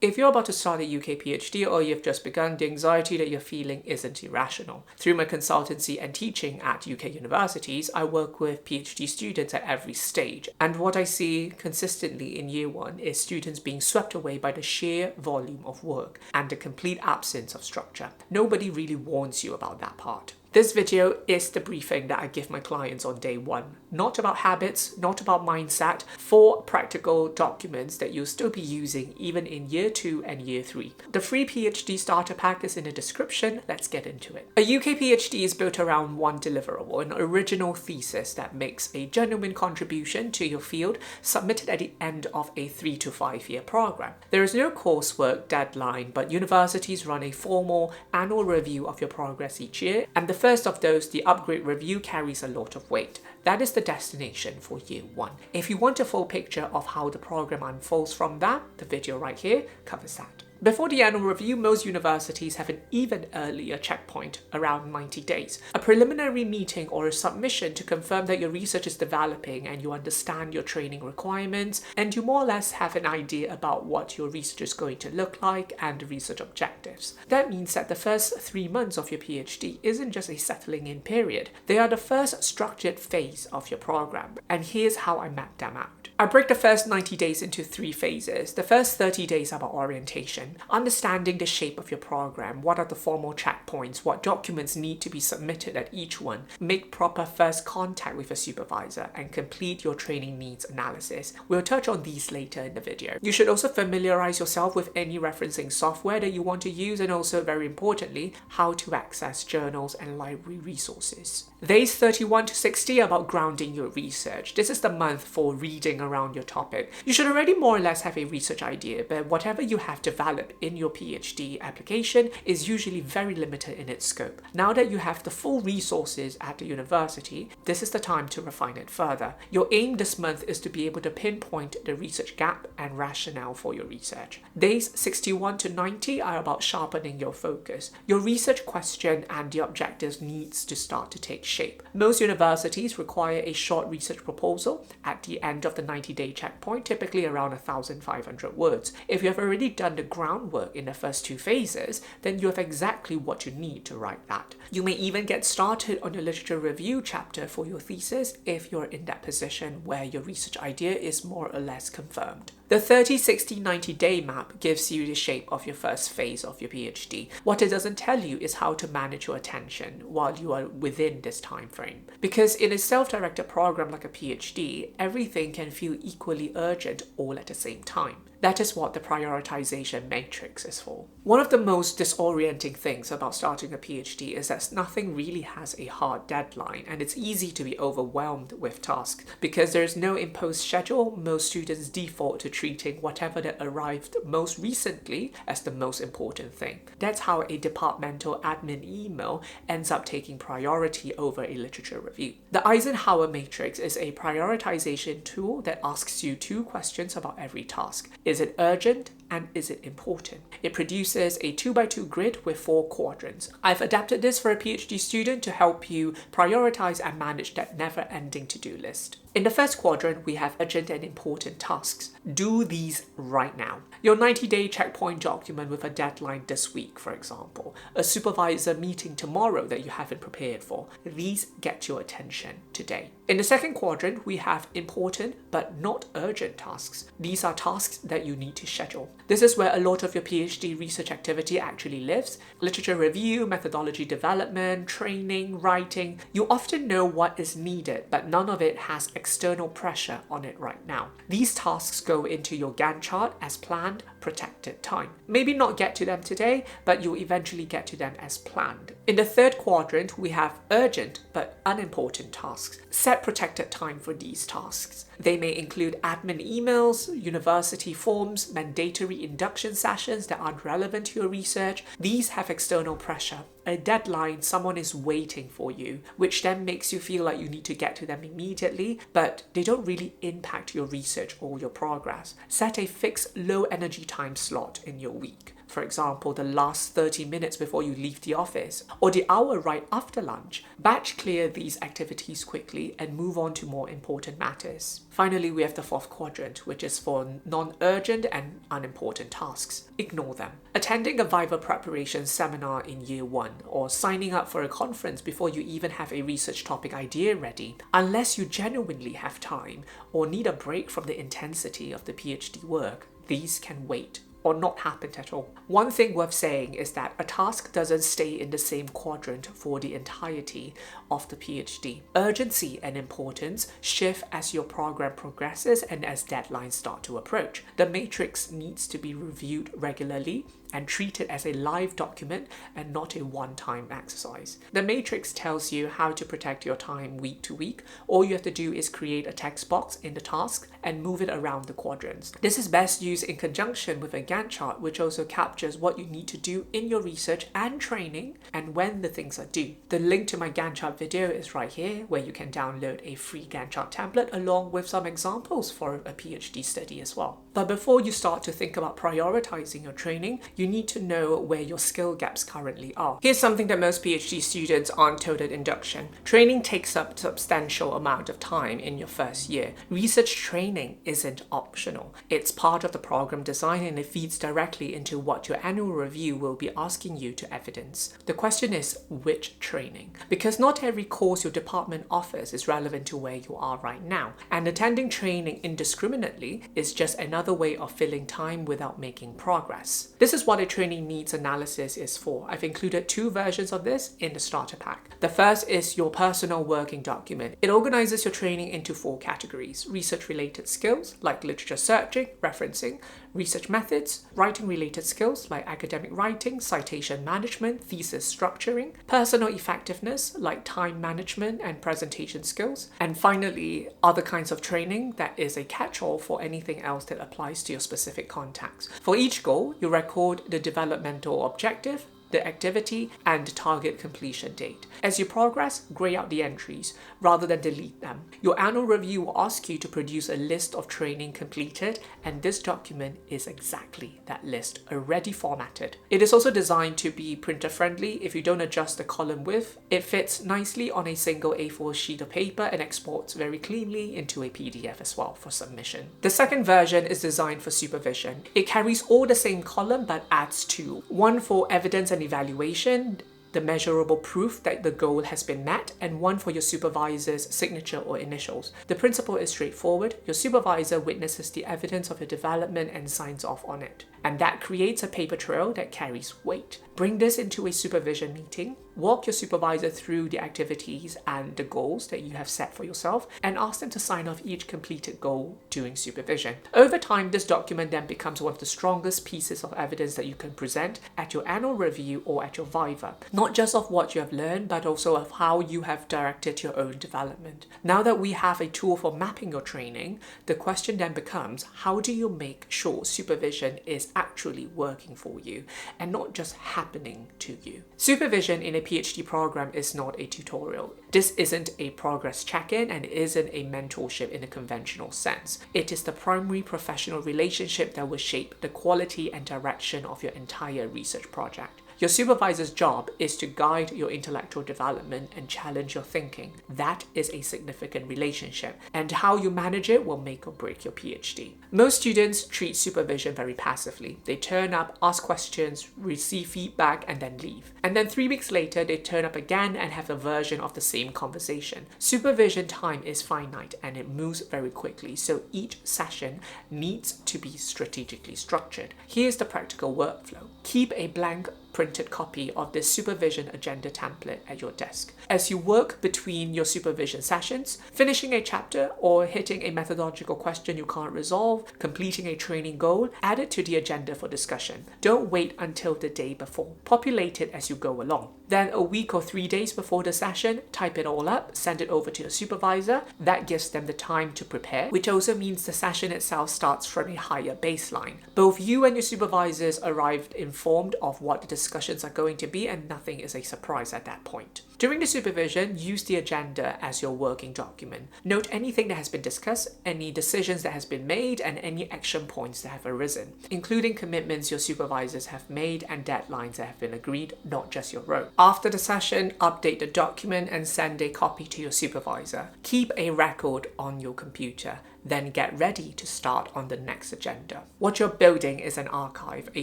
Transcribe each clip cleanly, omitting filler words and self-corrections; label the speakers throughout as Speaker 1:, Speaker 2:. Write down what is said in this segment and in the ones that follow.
Speaker 1: If you're about to start a UK PhD or you've just begun, the anxiety that you're feeling isn't irrational. Through my consultancy and teaching at UK universities, I work with PhD students at every stage. And what I see consistently in year one is students being swept away by the sheer volume of work and the complete absence of structure. Nobody really warns you about that part. This video is the briefing that I give my clients on day one. Not about habits, not about mindset, 4 practical documents that you'll still be using even in year 2 and year 3. The free PhD starter pack is in the description. Let's get into it. A UK PhD is built around one deliverable, an original thesis that makes a genuine contribution to your field, submitted at the end of a 3 to 5 year program. There is no coursework deadline, but universities run a formal annual review of your progress each year, and the first of those, the upgrade review, carries a lot of weight. That is the destination for year 1. If you want a full picture of how the program unfolds from that, the video right here covers that. Before the annual review, most universities have an even earlier checkpoint, around 90 days. A preliminary meeting or a submission to confirm that your research is developing and you understand your training requirements and you more or less have an idea about what your research is going to look like and the research objectives. That means that the first 3 months of your PhD isn't just a settling in period. They are the first structured phase of your program. And here's how I map them out. I break the first 90 days into 3 phases. The first 30 days are about orientation, understanding the shape of your program, what are the formal checkpoints, what documents need to be submitted at each one, make proper first contact with a supervisor, and complete your training needs analysis. We'll touch on these later in the video. You should also familiarize yourself with any referencing software that you want to use, and also, very importantly, how to access journals and library resources. Days 31 to 60 are about grounding your research. This is the month for reading around your topic. You should already more or less have a research idea, but whatever you have developed in your PhD application is usually very limited in its scope. Now that you have the full resources at the university, this is the time to refine it further. Your aim this month is to be able to pinpoint the research gap and rationale for your research. Days 61 to 90 are about sharpening your focus. Your research question and the objectives needs to start to take shape. Most universities require a short research proposal at the end of the 90-day checkpoint, typically around 1,500 words. If you have already done the groundwork in the first 2 phases, then you have exactly what you need to write that. You may even get started on your literature review chapter for your thesis if you're in that position where your research idea is more or less confirmed. The 30, 60, 90-day map gives you the shape of your first phase of your PhD. What it doesn't tell you is how to manage your attention while you are within this time frame. Because in a self-directed program like a PhD, everything can feel equally urgent all at the same time. That is what the Prioritisation Matrix is for. One of the most disorienting things about starting a PhD is that nothing really has a hard deadline, and it's easy to be overwhelmed with tasks. Because there is no imposed schedule, most students default to treating whatever that arrived most recently as the most important thing. That's how a departmental admin email ends up taking priority over a literature review. The Eisenhower Matrix is a prioritization tool that asks you 2 questions about every task. Is it urgent? And is it important? It produces a 2x2 grid with 4 quadrants. I've adapted this for a PhD student to help you prioritize and manage that never-ending to-do list. In the first quadrant, we have urgent and important tasks. Do these right now. Your 90-day checkpoint document with a deadline this week, for example. A supervisor meeting tomorrow that you haven't prepared for. These get your attention today. In the second quadrant, we have important but not urgent tasks. These are tasks that you need to schedule. This is where a lot of your PhD research activity actually lives. Literature review, methodology development, training, writing. You often know what is needed, but none of it has external pressure on it right now. These tasks go into your Gantt chart as planned, protected time. Maybe not get to them today, but you'll eventually get to them as planned. In the third quadrant, we have urgent but unimportant tasks. Set protected time for these tasks. They may include admin emails, university forms, mandatory induction sessions that aren't relevant to your research. These have external pressure, a deadline, someone is waiting for you, which then makes you feel like you need to get to them immediately, but they don't really impact your research or your progress. Set a fixed low energy time slot in your week. for example, the last 30 minutes before you leave the office, or the hour right after lunch. Batch clear these activities quickly and move on to more important matters. Finally, we have the fourth quadrant, which is for non-urgent and unimportant tasks. Ignore them. Attending a Viva preparation seminar in year 1 or signing up for a conference before you even have a research topic idea ready, unless you genuinely have time or need a break from the intensity of the PhD work, these can wait or not happen at all. One thing worth saying is that a task doesn't stay in the same quadrant for the entirety of the PhD. Urgency and importance shift as your program progresses and as deadlines start to approach. The matrix needs to be reviewed regularly and treated as a live document and not a one-time exercise. The matrix tells you how to protect your time week to week. All you have to do is create a text box in the task and move it around the quadrants. This is best used in conjunction with a Gantt chart, which also captures what you need to do in your research and training and when the things are due. The link to my Gantt chart video is right here, where you can download a free Gantt chart template along with some examples for a PhD study as well. But before you start to think about prioritizing your training, you need to know where your skill gaps currently are. Here's something that most PhD students aren't told at induction. Training takes up a substantial amount of time in your first year. Research training isn't optional. It's part of the program design and it feeds directly into what your annual review will be asking you to evidence. The question is, which training? Because not every course your department offers is relevant to where you are right now, and attending training indiscriminately is just another way of filling time without making progress. This is what a training needs analysis is for. I've included 2 versions of this in the starter pack. The first is your personal working document. It organizes your training into 4 categories: research-related skills like literature searching, referencing, research methods, writing-related skills like academic writing, citation management, thesis structuring, personal effectiveness like time management and presentation skills, and finally, other kinds of training that is a catch-all for anything else that applies to your specific context. For each goal, you record the developmental objective, the activity, and target completion date. As you progress, grey out the entries rather than delete them. Your annual review will ask you to produce a list of training completed, and this document is exactly that list, already formatted. It is also designed to be printer friendly. If you don't adjust the column width, it fits nicely on a single A4 sheet of paper and exports very cleanly into a PDF as well for submission. The second version is designed for supervision. It carries all the same column but adds 2. One for evidence and evaluation, the measurable proof that the goal has been met, and one for your supervisor's signature or initials. The principle is straightforward. Your supervisor witnesses the evidence of your development and signs off on it. And that creates a paper trail that carries weight. Bring this into a supervision meeting. Walk your supervisor through the activities and the goals that you have set for yourself and ask them to sign off each completed goal during supervision. Over time, this document then becomes one of the strongest pieces of evidence that you can present at your annual review or at your Viva. Not just of what you have learned, but also of how you have directed your own development. Now that we have a tool for mapping your training, the question then becomes, how do you make sure supervision is actually working for you and not just happening to you? Supervision in a PhD program is not a tutorial. This isn't a progress check-in and isn't a mentorship in a conventional sense. It is the primary professional relationship that will shape the quality and direction of your entire research project. Your supervisor's job is to guide your intellectual development and challenge your thinking. That is a significant relationship, and how you manage it will make or break your PhD. Most students treat supervision very passively. They turn up, ask questions, receive feedback, and then leave. And then 3 weeks later, they turn up again and have a version of the same conversation. Supervision time is finite and it moves very quickly, so each session needs to be strategically structured. Here's the practical workflow. Keep a blank printed copy of this supervision agenda template at your desk. As you work between your supervision sessions, finishing a chapter or hitting a methodological question you can't resolve, completing a training goal, add it to the agenda for discussion. Don't wait until the day before. Populate it as you go along. Then a week or 3 days before the session, type it all up, send it over to your supervisor. That gives them the time to prepare, which also means the session itself starts from a higher baseline. Both you and your supervisors arrived informed of what the discussion discussions are going to be, and nothing is a surprise at that point. During the supervision, use the agenda as your working document. Note anything that has been discussed, any decisions that has been made, and any action points that have arisen, including commitments your supervisors have made and deadlines that have been agreed, not just your own. After the session, update the document and send a copy to your supervisor. Keep a record on your computer. Then get ready to start on the next agenda. What you're building is an archive, a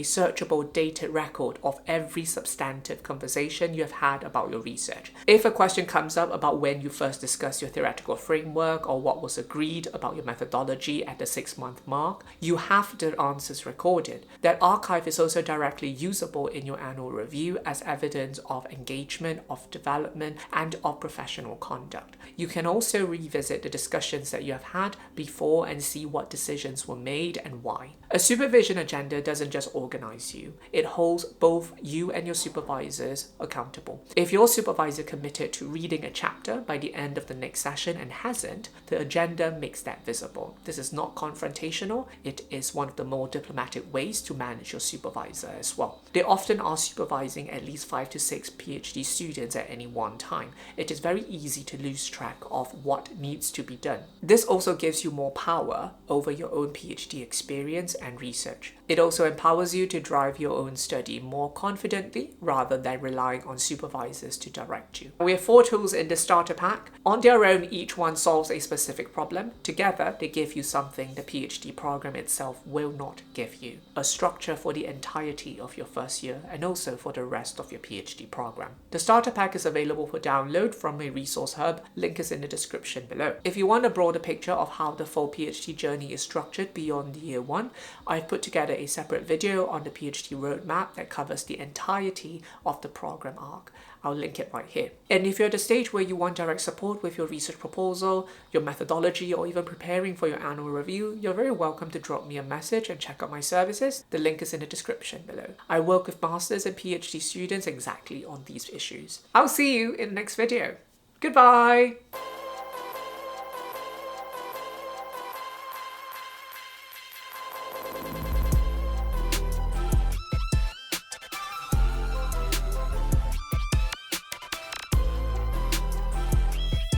Speaker 1: searchable data record of every substantive conversation you have had about your research. If a question comes up about when you first discussed your theoretical framework or what was agreed about your methodology at the 6-month mark, you have the answers recorded. That archive is also directly usable in your annual review as evidence of engagement, of development, and of professional conduct. You can also revisit the discussions that you have had before and see what decisions were made and why. A supervision agenda doesn't just organize you, it holds both you and your supervisors accountable. If your supervisor committed to reading a chapter by the end of the next session and hasn't, the agenda makes that visible. This is not confrontational, it is one of the more diplomatic ways to manage your supervisor as well. They often are supervising at least 5 to 6 PhD students at any one time. It is very easy to lose track of what needs to be done. This also gives you more power over your own PhD experience and research. It also empowers you to drive your own study more confidently rather than relying on supervisors to direct you. We have 4 tools in the starter pack. On their own, each one solves a specific problem. Together, they give you something the PhD program itself will not give you: a structure for the entirety of your first year and also for the rest of your PhD program. The starter pack is available for download from a resource hub. Link is in the description below. If you want a broader picture of how the full PhD journey is structured beyond year 1, I've put together a separate video on the PhD roadmap that covers the entirety of the program arc. I'll link it right here. And if you're at the stage where you want direct support with your research proposal, your methodology, or even preparing for your annual review, you're very welcome to drop me a message and check out my services. The link is in the description below. I work with masters and PhD students exactly on these issues. I'll see you in the next video. Goodbye!